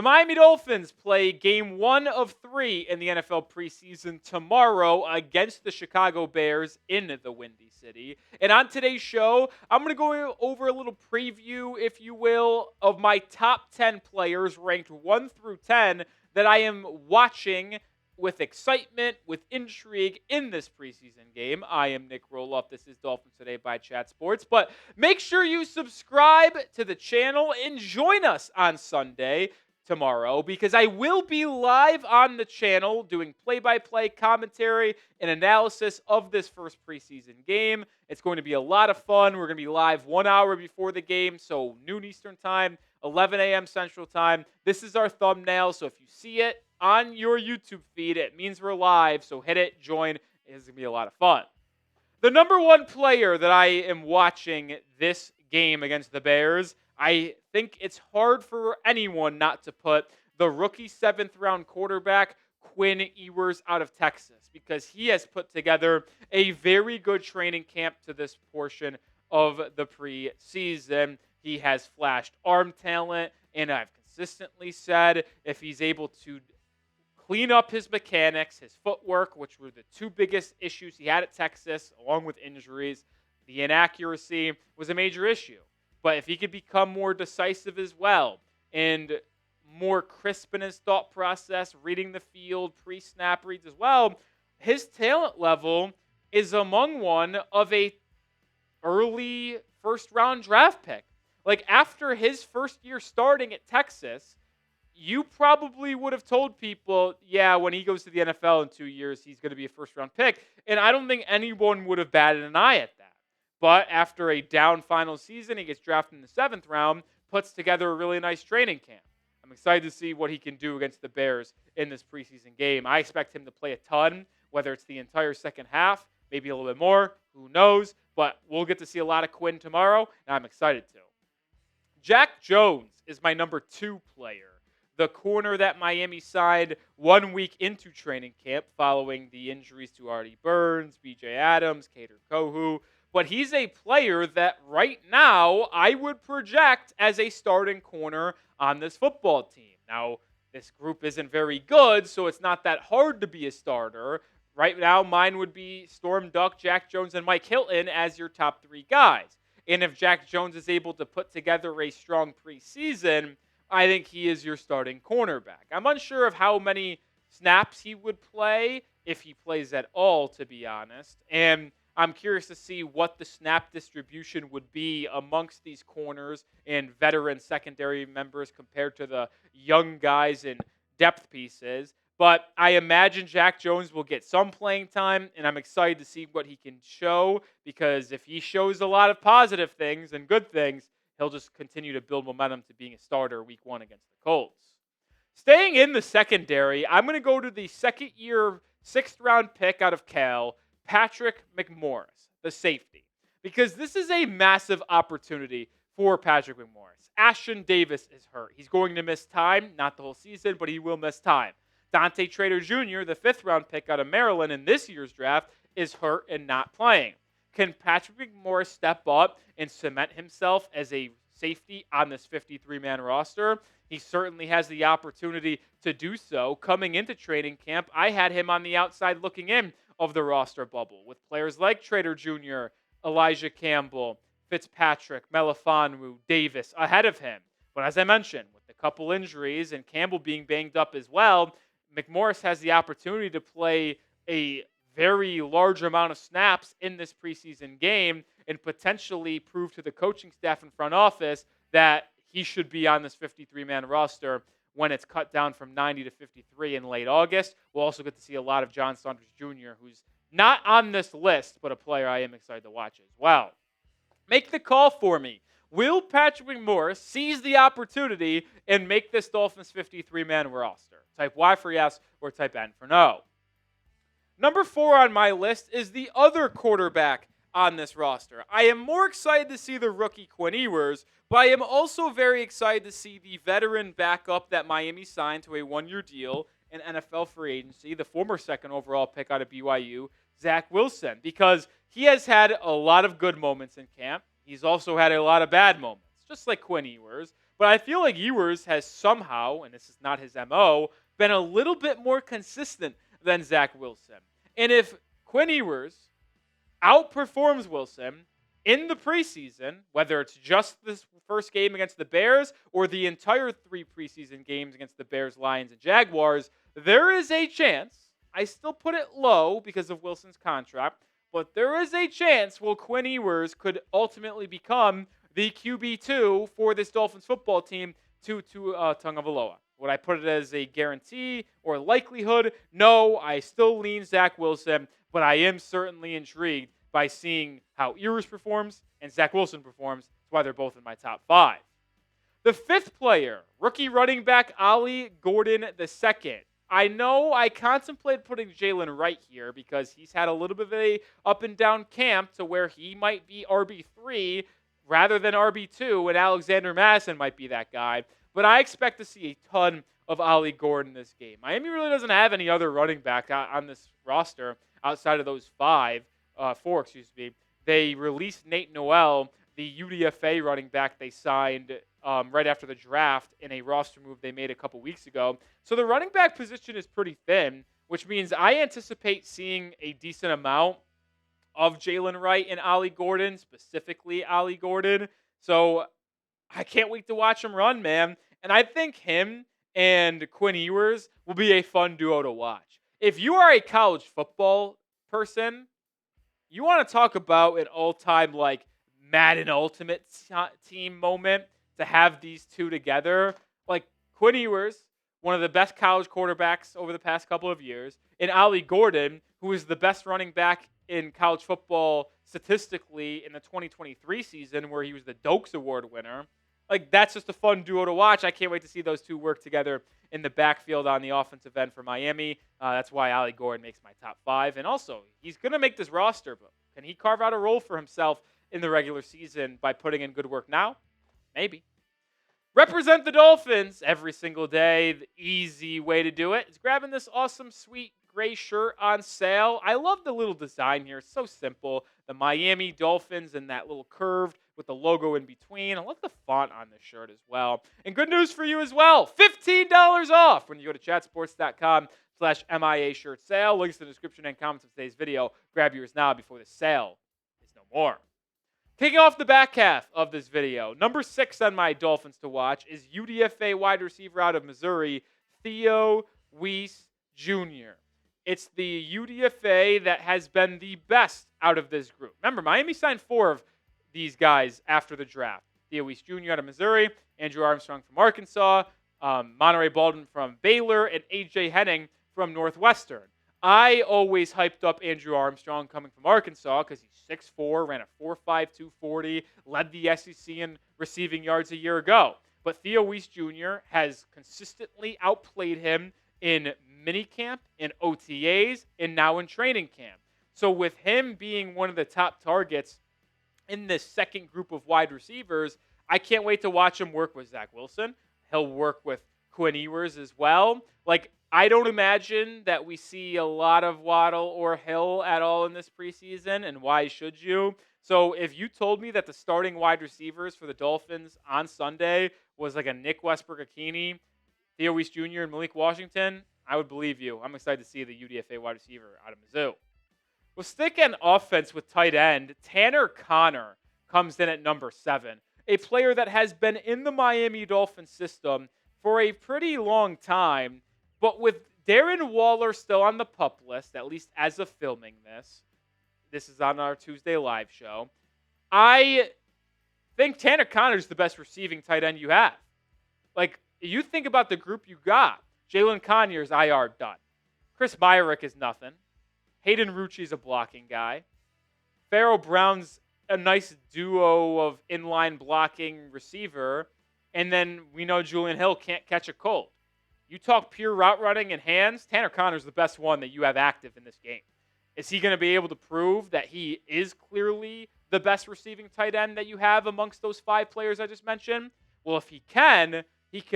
The Miami Dolphins play game 1 of 3 in the NFL preseason tomorrow against the Chicago Bears in the Windy City. And on today's show, I'm going to go over a little preview, if you will, of my top 10 players ranked 1 through 10 that I am watching with excitement, with intrigue in this preseason game. I am Nic Rohloff. This is Dolphins Today by Chat Sports. But make sure you subscribe to the channel and join us on Sunday tomorrow, because I will be live on the channel doing play-by-play commentary and analysis of this first preseason game. It's going to be a lot of fun. We're going to be live 1 hour before the game, so noon Eastern time, 11 a.m. Central time. This is our thumbnail, so if you see it on your YouTube feed, it means we're live, so hit it, join. It's going to be a lot of fun. The number one player that I am watching this game against the Bears, I think it's hard for anyone not to put the rookie 7th-round quarterback, Quinn Ewers, out of Texas, because he has put together a very good training camp to this portion of the preseason. He has flashed arm talent, and I've consistently said if he's able to clean up his mechanics, his footwork, which were the two biggest issues he had at Texas, along with injuries, the inaccuracy was a major issue. But if he could become more decisive as well and more crisp in his thought process, reading the field, pre-snap reads as well, his talent level is among one of a early first-round draft pick. Like, after his first year starting at Texas, you probably would have told people, yeah, when he goes to the NFL in 2 years, he's going to be a first-round pick. And I don't think anyone would have batted an eye at that. But after a down final season, he gets drafted in the 7th round, puts together a really nice training camp. I'm excited to see what he can do against the Bears in this preseason game. I expect him to play a ton, whether it's the entire second half, maybe a little bit more, who knows. But we'll get to see a lot of Quinn tomorrow, and I'm excited to. Jack Jones is my number 2 player, the corner that Miami signed 1 week into training camp following the injuries to Artie Burns, B.J. Adams, Kader Kohu. But he's a player that right now I would project as a starting corner on this football team. Now, this group isn't very good, so it's not that hard to be a starter. Right now, mine would be Storm Duck, Jack Jones, and Mike Hilton as your top 3 guys. And if Jack Jones is able to put together a strong preseason, I think he is your starting cornerback. I'm unsure of how many snaps he would play, if he plays at all, to be honest. And I'm curious to see what the snap distribution would be amongst these corners and veteran secondary members compared to the young guys and depth pieces. But I imagine Jack Jones will get some playing time, and I'm excited to see what he can show, because if he shows a lot of positive things and good things, he'll just continue to build momentum to being a starter week 1 against the Colts. Staying in the secondary, I'm going to go to the second-year 6th-round pick out of Cal, Patrick McMorris, the safety, because this is a massive opportunity for Patrick McMorris. Ashtyn Davis is hurt. He's going to miss time, not the whole season, but he will miss time. Donte Trader Jr., the 5th-round pick out of Maryland in this year's draft, is hurt and not playing. Can Patrick McMorris step up and cement himself as a safety on this 53-man roster? He certainly has the opportunity to do so. Coming into training camp, I had him on the outside looking in of the roster bubble, with players like Trader Jr., Elijah Campbell, Fitzpatrick, Melifonwu, Davis ahead of him. But as I mentioned, with a couple injuries and Campbell being banged up as well, McMorris has the opportunity to play a very large amount of snaps in this preseason game and potentially prove to the coaching staff and front office that he should be on this 53-man roster when it's cut down from 90 to 53 in late August. We'll also get to see a lot of John Saunders Jr., who's not on this list, but a player I am excited to watch as well. Make the call for me. Will Patrick McMorris seize the opportunity and make this Dolphins 53-man roster? Type Y for yes or type N for no. Number 4 on my list is the other quarterback on this roster. I am more excited to see the rookie Quinn Ewers, but I am also very excited to see the veteran backup that Miami signed to a 1-year deal in NFL free agency, the former 2nd overall pick out of BYU, Zach Wilson, because he has had a lot of good moments in camp. He's also had a lot of bad moments, just like Quinn Ewers. But I feel like Ewers has somehow, and this is not his MO, been a little bit more consistent than Zach Wilson. And if Quinn Ewers outperforms Wilson in the preseason, whether it's just this first game against the Bears or the entire 3 preseason games against the Bears, Lions, and Jaguars, there is a chance. I still put it low because of Wilson's contract, but there is a chance Quinn Ewers could ultimately become the QB2 for this Dolphins football team to Tagovailoa. Would I put it as a guarantee or likelihood? No, I still lean Zach Wilson, but I am certainly intrigued by seeing how Ewers performs and Zach Wilson performs. That's why they're both in my top 5. The 5th player, rookie running back Ollie Gordon II. I know I contemplated putting Jalen Wright here because he's had a little bit of a up and down camp to where he might be RB3 rather than RB2, and Alexander Madison might be that guy. But I expect to see a ton of Ollie Gordon this game. Miami really doesn't have any other running back on this roster outside of those 4. They released Nate Noel, the UDFA running back they signed right after the draft in a roster move they made a couple weeks ago. So the running back position is pretty thin, which means I anticipate seeing a decent amount of Jalen Wright and Ollie Gordon, specifically Ollie Gordon. So I can't wait to watch him run, man. And I think him and Quinn Ewers will be a fun duo to watch. If you are a college football person, you want to talk about an all-time like Madden Ultimate Team moment to have these two together. Like Quinn Ewers, one of the best college quarterbacks over the past couple of years, and Ollie Gordon, who is the best running back in college football statistically in the 2023 season where he was the Dokes Award winner. Like, that's just a fun duo to watch. I can't wait to see those two work together in the backfield on the offensive end for Miami. That's why Ollie Gordon makes my top 5. And also, he's going to make this roster, but can he carve out a role for himself in the regular season by putting in good work now? Maybe. Represent the Dolphins every single day. The easy way to do it is grabbing this awesome, sweet gray shirt on sale. I love the little design here. It's so simple. The Miami Dolphins and that little curved with the logo in between. I love the font on this shirt as well. And good news for you as well. $15 off when you go to chatsports.com/MIA shirt sale. Links in the description and comments of today's video. Grab yours now before the sale is no more. Kicking off the back half of this video, number 6 on my Dolphins to watch is UDFA wide receiver out of Missouri, Theo Weiss Jr. It's the UDFA that has been the best out of this group. Remember, Miami signed 4 of these guys after the draft. Theo Weiss Jr. out of Missouri, Andrew Armstrong from Arkansas, Monterey Baldwin from Baylor, and A.J. Henning from Northwestern. I always hyped up Andrew Armstrong coming from Arkansas because he's 6'4", ran a 4.5 240, led the SEC in receiving yards a year ago. But Theo Weiss Jr. has consistently outplayed him in minicamp, in OTAs, and now in training camp. So with him being one of the top targets in this second group of wide receivers, I can't wait to watch him work with Zach Wilson. He'll work with Quinn Ewers as well. Like, I don't imagine that we see a lot of Waddle or Hill at all in this preseason, and why should you? So if you told me that the starting wide receivers for the Dolphins on Sunday was like a Nick Westbrook-Akini, Theo Weiss Jr., and Malik Washington, I would believe you. I'm excited to see the UDFA wide receiver out of Mizzou. We'll stick an offense with tight end. Tanner Conner comes in at number 7, a player that has been in the Miami Dolphins system for a pretty long time. But with Darren Waller still on the PUP list, at least as of filming this is on our Tuesday live show, I think Tanner Conner is the best receiving tight end you have. Like, you think about the group you got. Jalen Conyers, IR, done. Chris Myrick is nothing. Hayden Rucci's a blocking guy. Pharaoh Brown's a nice duo of inline blocking receiver. And then we know Julian Hill can't catch a cold. You talk pure route running and hands, Tanner Conner's the best one that you have active in this game. Is he going to be able to prove that he is clearly the best receiving tight end that you have amongst those 5 players I just mentioned? Well, if he can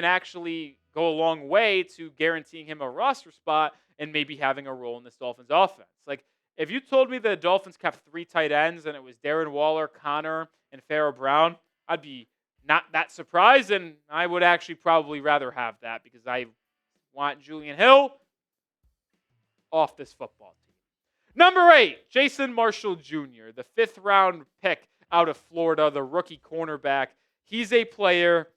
actually go a long way to guaranteeing him a roster spot and maybe having a role in this Dolphins offense. Like, if you told me the Dolphins kept 3 tight ends and it was Darren Waller, Connor, and Pharaoh Brown, I'd be not that surprised, and I would actually probably rather have that because I want Julian Hill off this football team. Number 8, Jason Marshall Jr., the 5th-round pick out of Florida, the rookie cornerback. He's a player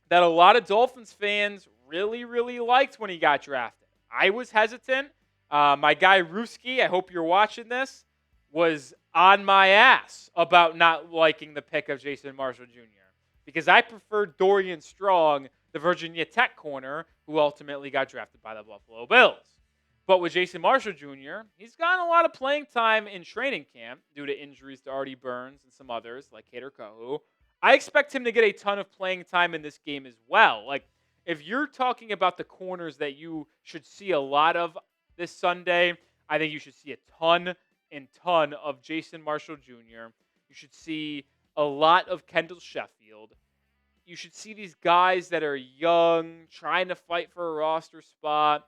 that a lot of Dolphins fans really, really liked when he got drafted. I was hesitant. My guy Ruski, I hope you're watching this, was on my ass about not liking the pick of Jason Marshall Jr. because I preferred Dorian Strong, the Virginia Tech corner, who ultimately got drafted by the Buffalo Bills. But with Jason Marshall Jr., he's gotten a lot of playing time in training camp due to injuries to Artie Burns and some others like Kader Kohu. I expect him to get a ton of playing time in this game as well. Like, if you're talking about the corners that you should see a lot of this Sunday, I think you should see a ton of Jason Marshall Jr. You should see a lot of Kendall Sheffield. You should see these guys that are young, trying to fight for a roster spot.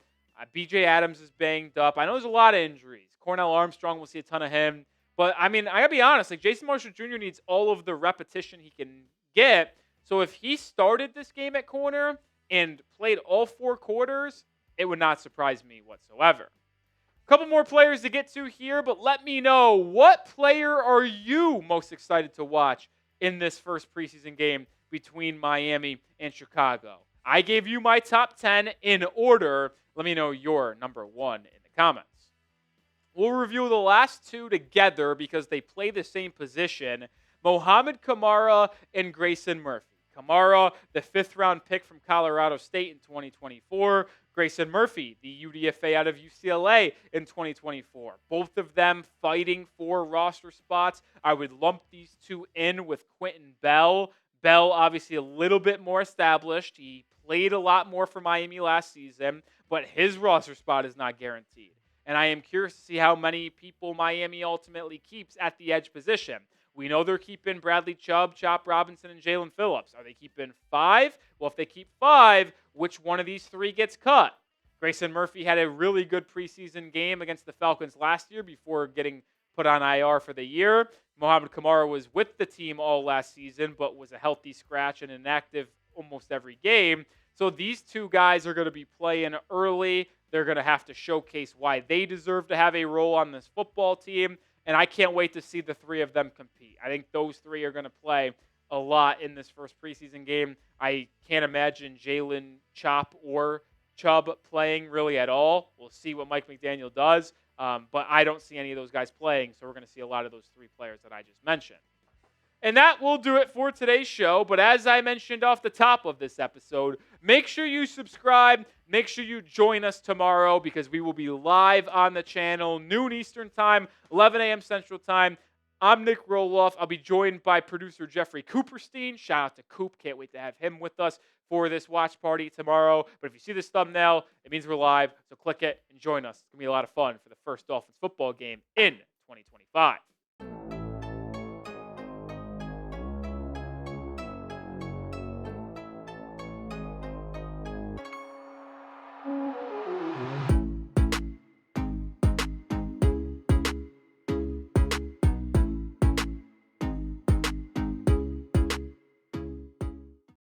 BJ Adams is banged up. I know there's a lot of injuries. Cornell Armstrong, we'll see a ton of him. But, I mean, I got to be honest. Like, Jason Marshall Jr. needs all of the repetition he can get. So if he started this game at corner and played all 4 quarters, it would not surprise me whatsoever. A couple more players to get to here, but let me know, what player are you most excited to watch in this first preseason game between Miami and Chicago? I gave you my top 10 in order. Let me know your number 1 in the comments. We'll review the last 2 together because they play the same position. Mohamed Kamara and Grayson Murphy. Kamara, the 5th-round pick from Colorado State in 2024. Grayson Murphy, the UDFA out of UCLA in 2024. Both of them fighting for roster spots. I would lump these 2 in with Quentin Bell. Bell, obviously a little bit more established. He played a lot more for Miami last season, but his roster spot is not guaranteed. And I am curious to see how many people Miami ultimately keeps at the edge position. We know they're keeping Bradley Chubb, Chop Robinson, and Jalen Phillips. Are they keeping 5? Well, if they keep 5, which one of these 3 gets cut? Grayson Murphy had a really good preseason game against the Falcons last year before getting put on IR for the year. Mohamed Kamara was with the team all last season, but was a healthy scratch and inactive almost every game. So these 2 guys are going to be playing early. They're going to have to showcase why they deserve to have a role on this football team. And I can't wait to see the 3 of them compete. I think those 3 are going to play a lot in this first preseason game. I can't imagine Jalen, Chop, or Chubb playing really at all. We'll see what Mike McDaniel does. But I don't see any of those guys playing, so we're going to see a lot of those 3 players that I just mentioned. And that will do it for today's show. But as I mentioned off the top of this episode, make sure you subscribe. Make sure you join us tomorrow because we will be live on the channel, noon Eastern Time, 11 a.m. Central Time. I'm Nic Rohloff. I'll be joined by producer Jeffrey Cooperstein. Shout out to Coop. Can't wait to have him with us for this watch party tomorrow. But if you see this thumbnail, it means we're live. So click it and join us. It's going to be a lot of fun for the first Dolphins football game in 2025.